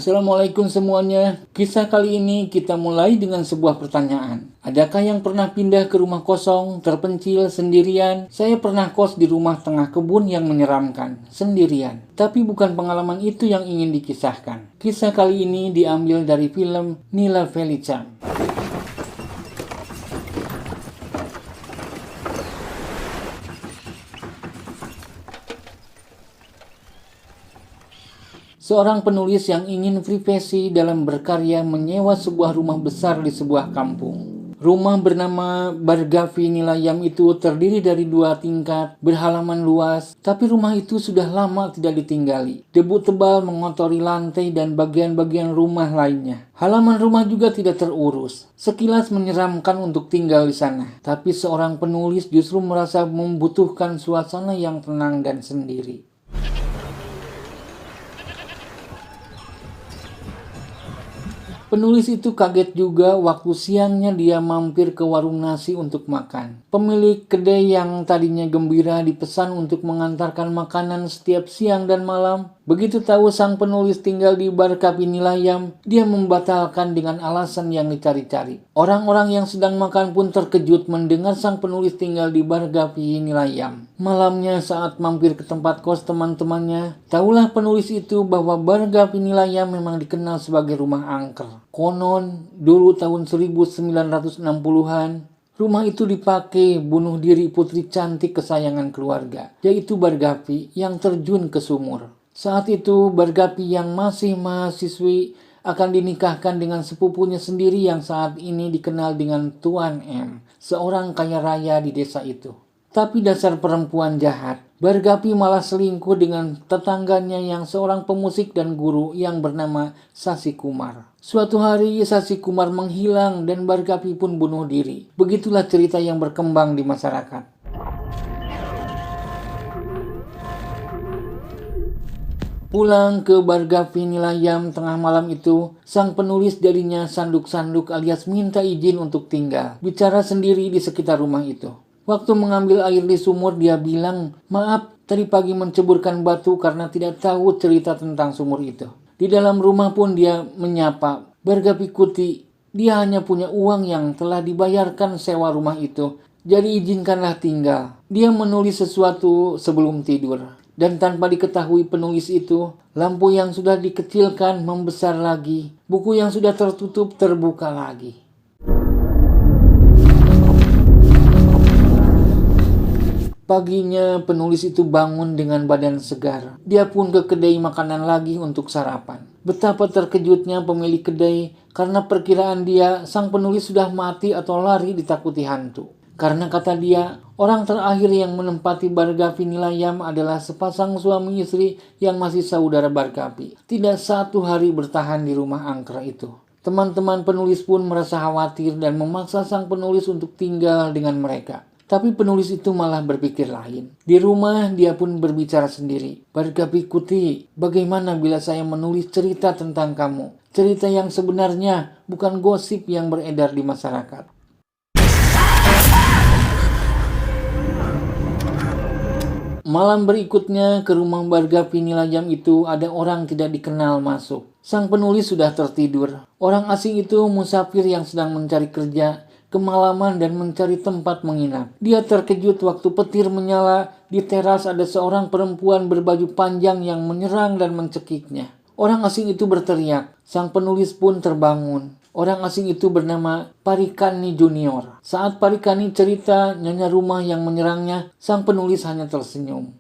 Assalamualaikum semuanya. Kisah kali ini kita mulai dengan sebuah pertanyaan. Adakah yang pernah pindah ke rumah kosong, terpencil, sendirian? Saya pernah kos di rumah tengah kebun yang menyeramkan, sendirian. Tapi bukan pengalaman itu yang ingin dikisahkan. Kisah kali ini diambil dari film Nila Felica. Seorang penulis yang ingin privasi dalam berkarya menyewa sebuah rumah besar di sebuah kampung. Rumah bernama Bargavi Nilayam itu terdiri dari 2 tingkat, berhalaman luas, tapi rumah itu sudah lama tidak ditinggali. Debu tebal mengotori lantai dan bagian-bagian rumah lainnya. Halaman rumah juga tidak terurus. Sekilas menyeramkan untuk tinggal di sana, tapi seorang penulis justru merasa membutuhkan suasana yang tenang dan sendiri. Penulis itu kaget juga waktu siangnya dia mampir ke warung nasi untuk makan. Pemilik kedai yang tadinya gembira dipesan untuk mengantarkan makanan setiap siang dan malam. Begitu tahu sang penulis tinggal di Bargavi Nilayam, dia membatalkan dengan alasan yang dicari-cari. Orang-orang yang sedang makan pun terkejut mendengar sang penulis tinggal di Bargavi Nilayam. Malamnya saat mampir ke tempat kos teman-temannya, tahulah penulis itu bahwa Bargavi Nilayam memang dikenal sebagai rumah angker. Konon, dulu tahun 1960-an, rumah itu dipakai bunuh diri putri cantik kesayangan keluarga, yaitu Bargavi yang terjun ke sumur. Saat itu, Bargavi yang masih mahasiswi akan dinikahkan dengan sepupunya sendiri yang saat ini dikenal dengan Tuan M, seorang kaya raya di desa itu. Tapi dasar perempuan jahat, Bargavi malah selingkuh dengan tetangganya yang seorang pemusik dan guru yang bernama Sasi Kumar. Suatu hari Sasi Kumar menghilang dan Bargavi pun bunuh diri. Begitulah cerita yang berkembang di masyarakat. Pulang ke Bargavi Nilayam tengah malam itu, sang penulis jadinya sanduk-sanduk alias minta izin untuk tinggal, bicara sendiri di sekitar rumah itu. Waktu mengambil air di sumur dia bilang, "Maaf, tadi pagi menceburkan batu karena tidak tahu cerita tentang sumur itu." Di dalam rumah pun dia menyapa, "Bargavi Kuti, dia hanya punya uang yang telah dibayarkan sewa rumah itu, jadi izinkanlah tinggal." Dia menulis sesuatu sebelum tidur. Dan tanpa diketahui penulis itu, lampu yang sudah dikecilkan membesar lagi, buku yang sudah tertutup terbuka lagi. Paginya penulis itu bangun dengan badan segar. Dia pun ke kedai makanan lagi untuk sarapan. Betapa terkejutnya pemilik kedai karena perkiraan dia sang penulis sudah mati atau lari ditakuti hantu. Karena kata dia, orang terakhir yang menempati Bargavi Nilayam adalah sepasang suami istri yang masih saudara Bargavi. Tidak 1 hari bertahan di rumah angker itu. Teman-teman penulis pun merasa khawatir dan memaksa sang penulis untuk tinggal dengan mereka. Tapi penulis itu malah berpikir lain. Di rumah dia pun berbicara sendiri. "Bargavi Kuti, bagaimana bila saya menulis cerita tentang kamu? Cerita yang sebenarnya, bukan gosip yang beredar di masyarakat." Malam berikutnya ke rumah Bargavi Nilayam itu ada orang tidak dikenal masuk. Sang penulis sudah tertidur. Orang asing itu musafir yang sedang mencari kerja, kemalaman dan mencari tempat menginap. Dia terkejut waktu petir menyala, di teras ada seorang perempuan berbaju panjang yang menyerang dan mencekiknya. Orang asing itu berteriak. Sang penulis pun terbangun. Orang asing itu bernama Parikani Junior. Saat Parikani cerita nyonya rumah yang menyerangnya, sang penulis hanya tersenyum.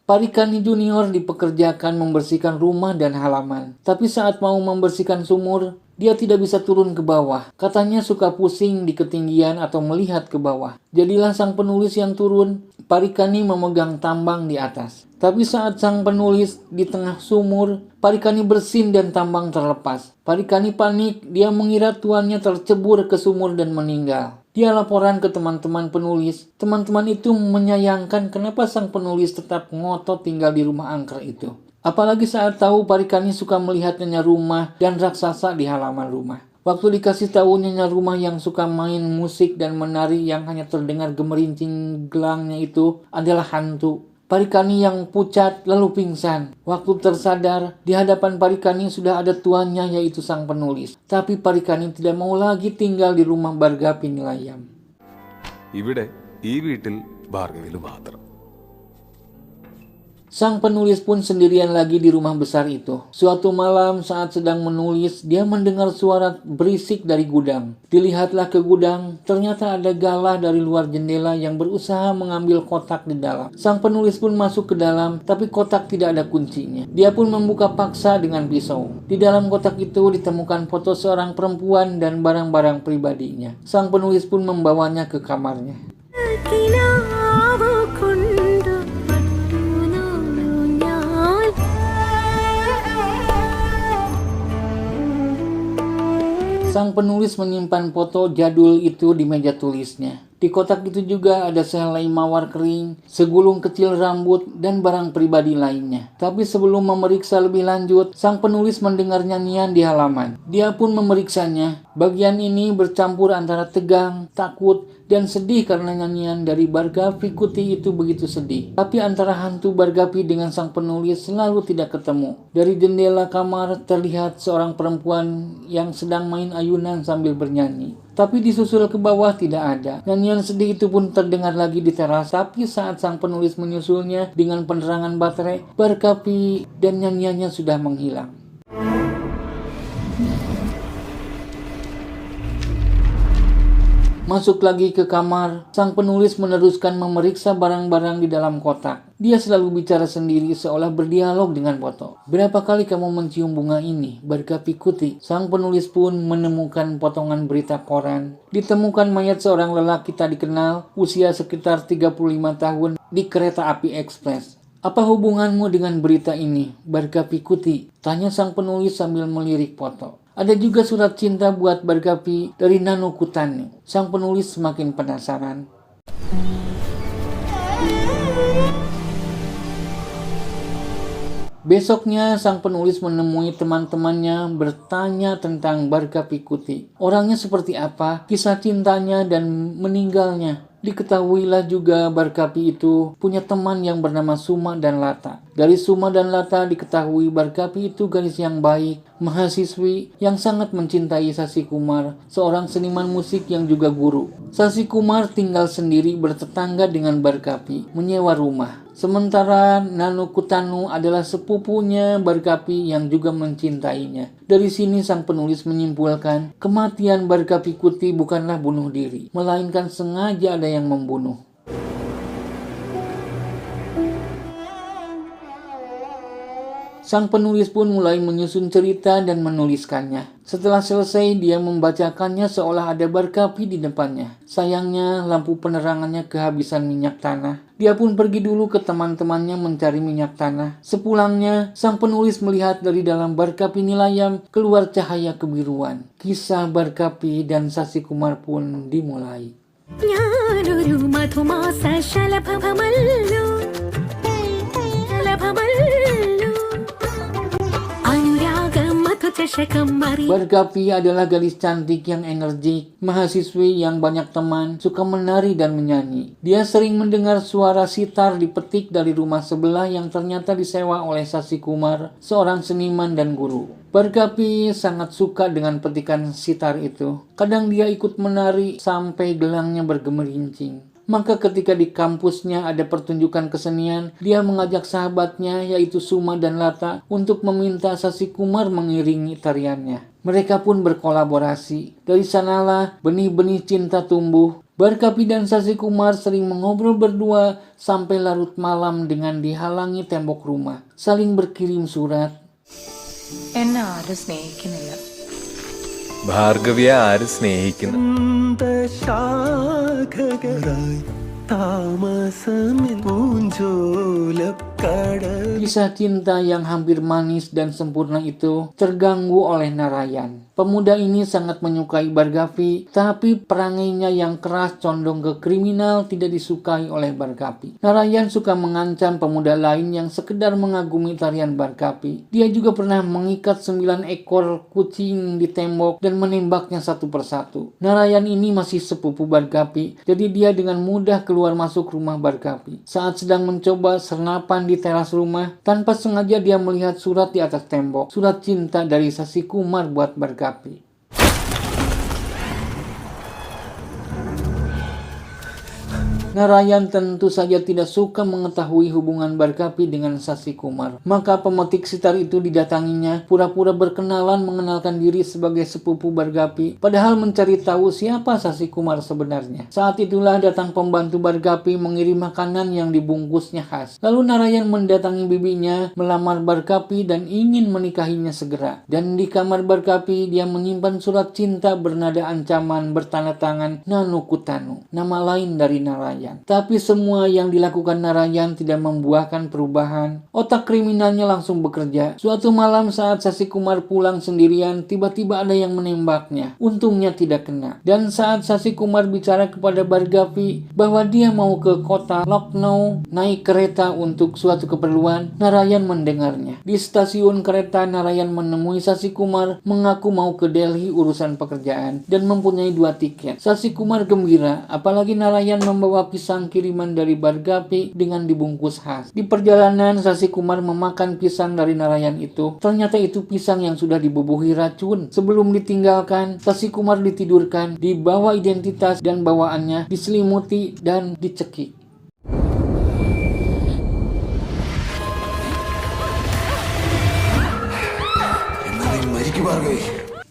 Parikani Junior dipekerjakan membersihkan rumah dan halaman. Tapi saat mau membersihkan sumur, dia tidak bisa turun ke bawah. Katanya suka pusing di ketinggian atau melihat ke bawah. Jadilah sang penulis yang turun. Parikani memegang tambang di atas. Tapi saat sang penulis di tengah sumur, Parikani bersin dan tambang terlepas. Parikani panik, dia mengira tuannya tercebur ke sumur dan meninggal. Dia laporan ke teman-teman penulis. Teman-teman itu menyayangkan kenapa sang penulis tetap ngotot tinggal di rumah angker itu. Apalagi saat tahu Parikani suka melihat nyonya rumah dan raksasa di halaman rumah. Waktu dikasih tahu nyonya rumah yang suka main musik dan menari yang hanya terdengar gemerincing gelangnya itu adalah hantu. Parikani yang pucat lalu pingsan. Waktu tersadar, di hadapan Parikani sudah ada tuannya yaitu sang penulis. Tapi Parikani tidak mau lagi tinggal di rumah Bargapi Nilayam. ഇവിടെ ഈ വീട്ടിൽ ഭാർഗവിയിൽ മാത്രം. Sang penulis pun sendirian lagi di rumah besar itu. Suatu malam saat sedang menulis, dia mendengar suara berisik dari gudang. Dilihatlah ke gudang, ternyata ada galah dari luar jendela yang berusaha mengambil kotak di dalam. Sang penulis pun masuk ke dalam, tapi kotak tidak ada kuncinya. Dia pun membuka paksa dengan pisau. Di dalam kotak itu ditemukan foto seorang perempuan dan barang-barang pribadinya. Sang penulis pun membawanya ke kamarnya. Sang penulis menyimpan foto jadul itu di meja tulisnya. Di kotak itu juga ada sehelai mawar kering, segulung kecil rambut, dan barang pribadi lainnya. Tapi sebelum memeriksa lebih lanjut, sang penulis mendengar nyanyian di halaman. Dia pun memeriksanya. Bagian ini bercampur antara tegang, takut, dan sedih karena nyanyian dari Bargapi Kuti itu begitu sedih. Tapi antara hantu Bargapi dengan sang penulis selalu tidak ketemu. Dari jendela kamar terlihat seorang perempuan yang sedang main ayunan sambil bernyanyi. Tapi disusul ke bawah tidak ada. Nyanyian sedih itu pun terdengar lagi di teras. Tapi saat sang penulis menyusulnya dengan penerangan baterai, Bargapi dan nyanyiannya sudah menghilang. Masuk lagi ke kamar, sang penulis meneruskan memeriksa barang-barang di dalam kotak. Dia selalu bicara sendiri seolah berdialog dengan foto. Berapa kali kamu mencium bunga ini, Bargapi Kuti? Sang penulis pun menemukan potongan berita koran. Ditemukan mayat seorang lelaki tak dikenal, usia sekitar 35 tahun, di kereta api ekspres. Apa hubunganmu dengan berita ini, Bargapi Kuti? Tanya sang penulis sambil melirik foto. Ada juga surat cinta buat Bargapi dari Nano Kutani. Sang penulis semakin penasaran. Besoknya, sang penulis menemui teman-temannya bertanya tentang Bargapi Kuti. Orangnya seperti apa, kisah cintanya, dan meninggalnya. Diketahuilah juga Bargapi itu punya teman yang bernama Suma dan Lata. Dari Suma dan Lata diketahui Bargapi itu gadis yang baik, mahasiswi yang sangat mencintai Sasi Kumar, seorang seniman musik yang juga guru. Sasi Kumar tinggal sendiri bertetangga dengan Bargapi, menyewa rumah. Sementara Nano Kutanu adalah sepupunya Bargapi yang juga mencintainya. Dari sini sang penulis menyimpulkan, kematian Bargapi Kuti bukanlah bunuh diri, melainkan sengaja ada yang membunuh. Sang penulis pun mulai menyusun cerita dan menuliskannya. Setelah selesai, dia membacakannya seolah ada Bargapi di depannya. Sayangnya, lampu penerangannya kehabisan minyak tanah. Dia pun pergi dulu ke teman-temannya mencari minyak tanah. Sepulangnya, sang penulis melihat dari dalam Bargapi Nilayam keluar cahaya kebiruan. Kisah Bargapi dan Sasi Kumar pun dimulai. Bargapi adalah gadis cantik yang energik, mahasiswi yang banyak teman, suka menari dan menyanyi. Dia sering mendengar suara sitar dipetik dari rumah sebelah yang ternyata disewa oleh Sasi Kumar, seorang seniman dan guru. Bargapi sangat suka dengan petikan sitar itu. Kadang dia ikut menari sampai gelangnya bergemerincing. Maka ketika di kampusnya ada pertunjukan kesenian, dia mengajak sahabatnya yaitu Suma dan Lata untuk meminta Sasi Kumar mengiringi tariannya. Mereka pun berkolaborasi. Dari sanalah benih-benih cinta tumbuh. Bargapi dan Sasi Kumar sering mengobrol berdua sampai larut malam dengan dihalangi tembok rumah. Saling berkirim surat. ഭാർഗവിയെ ആര് സ്നേഹിക്കുന്നു? Kisah cinta yang hampir manis dan sempurna itu terganggu oleh Narayan. Pemuda ini sangat menyukai Bargapi, tapi perangainya yang keras condong ke kriminal tidak disukai oleh Bargapi. Narayan suka mengancam pemuda lain yang sekedar mengagumi tarian Bargapi. Dia juga pernah mengikat 9 ekor kucing di tembok dan menembaknya satu persatu. Narayan ini masih sepupu Bargapi, jadi dia dengan mudah keluar keluar masuk rumah Barkapi. Saat sedang mencoba sarapan di teras rumah, tanpa sengaja dia melihat surat di atas tembok. Surat cinta dari Sasi Kumar buat Barkapi. Narayan tentu saja tidak suka mengetahui hubungan Barkapi dengan Sasi Kumar. Maka pemetik sitar itu didatanginya, pura-pura berkenalan mengenalkan diri sebagai sepupu Barkapi, padahal mencari tahu siapa Sasi Kumar sebenarnya. Saat itulah datang pembantu Barkapi mengirim makanan yang dibungkusnya khas. Lalu Narayan mendatangi bibinya, melamar Barkapi dan ingin menikahinya segera. Dan di kamar Barkapi dia menyimpan surat cinta bernada ancaman bertanda tangan Nanukutanu, nama lain dari Narayan. Tapi semua yang dilakukan Narayan tidak membuahkan perubahan. Otak kriminalnya langsung bekerja. Suatu malam saat Sasi Kumar pulang sendirian, tiba-tiba ada yang menembaknya. Untungnya tidak kena. Dan saat Sasi Kumar bicara kepada Barkapi bahwa dia mau ke kota Lucknow naik kereta untuk suatu keperluan, Narayan mendengarnya. Di stasiun kereta, Narayan menemui Sasi Kumar mengaku mau ke Delhi urusan pekerjaan dan mempunyai 2 tiket. Sasi Kumar gembira, apalagi Narayan membawa pisang kiriman dari Barkapi dengan dibungkus khas. Di perjalanan, Sasi Kumar memakan pisang dari Narayan itu. Ternyata itu pisang yang sudah dibubuhi racun. Sebelum ditinggalkan, Sasi Kumar ditidurkan, dibawa identitas dan bawaannya, diselimuti dan dicekik.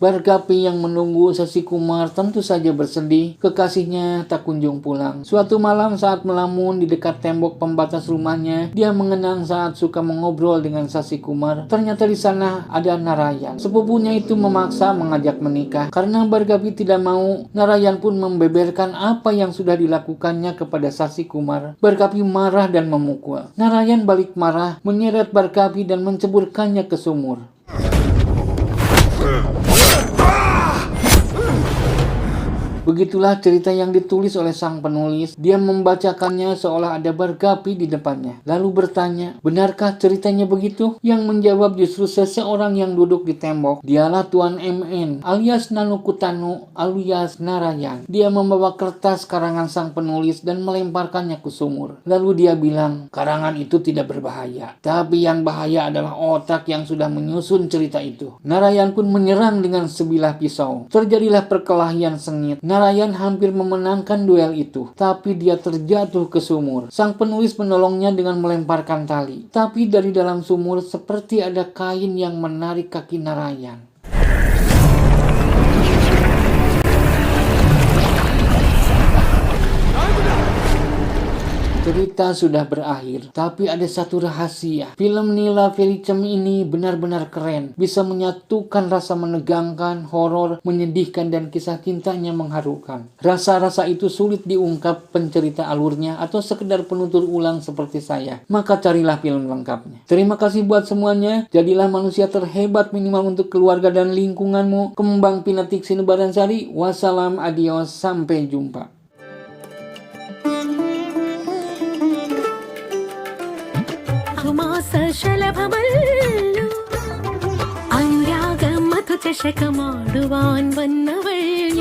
Barkapi yang menunggu Sasi Kumar tentu saja bersedih, kekasihnya tak kunjung pulang. Suatu malam saat melamun di dekat tembok pembatas rumahnya, dia mengenang saat suka mengobrol dengan Sasi Kumar. Ternyata di sana ada Narayan. Sepupunya itu memaksa mengajak menikah. Karena Barkapi tidak mau, Narayan pun membeberkan apa yang sudah dilakukannya kepada Sasi Kumar. Barkapi marah dan memukul. Narayan balik marah, menyeret Barkapi dan menceburkannya ke sumur. Begitulah cerita yang ditulis oleh sang penulis. Dia membacakannya seolah ada Barkapi di depannya. Lalu bertanya, benarkah ceritanya begitu? Yang menjawab justru seseorang yang duduk di tembok. Dialah Tuan MN alias Nanukutanu alias Narayan. Dia membawa kertas karangan sang penulis dan melemparkannya ke sumur. Lalu dia bilang, karangan itu tidak berbahaya. Tapi yang bahaya adalah otak yang sudah menyusun cerita itu. Narayan pun menyerang dengan sebilah pisau. Terjadilah perkelahian sengit. Narayan hampir memenangkan duel itu, tapi dia terjatuh ke sumur. Sang penulis menolongnya dengan melemparkan tali. Tapi dari dalam sumur seperti ada kain yang menarik kaki Narayan. Cerita sudah berakhir, tapi ada satu rahasia. Film Nila Felicem ini benar-benar keren. Bisa menyatukan rasa menegangkan, horor, menyedihkan, dan kisah cintanya mengharukan. Rasa-rasa itu sulit diungkap pencerita alurnya atau sekedar penutur ulang seperti saya. Maka carilah film lengkapnya. Terima kasih buat semuanya. Jadilah manusia terhebat minimal untuk keluarga dan lingkunganmu. Kembang Pinatik Sinebaransari. Wassalam, adios, sampai jumpa. ಶಲಭಮಲ್ಲು ಅನುರಾಗ ಮಧು ಚಷಕ ಮಾಡುವಾನ್ ಬನ್ನವಳ್ಳು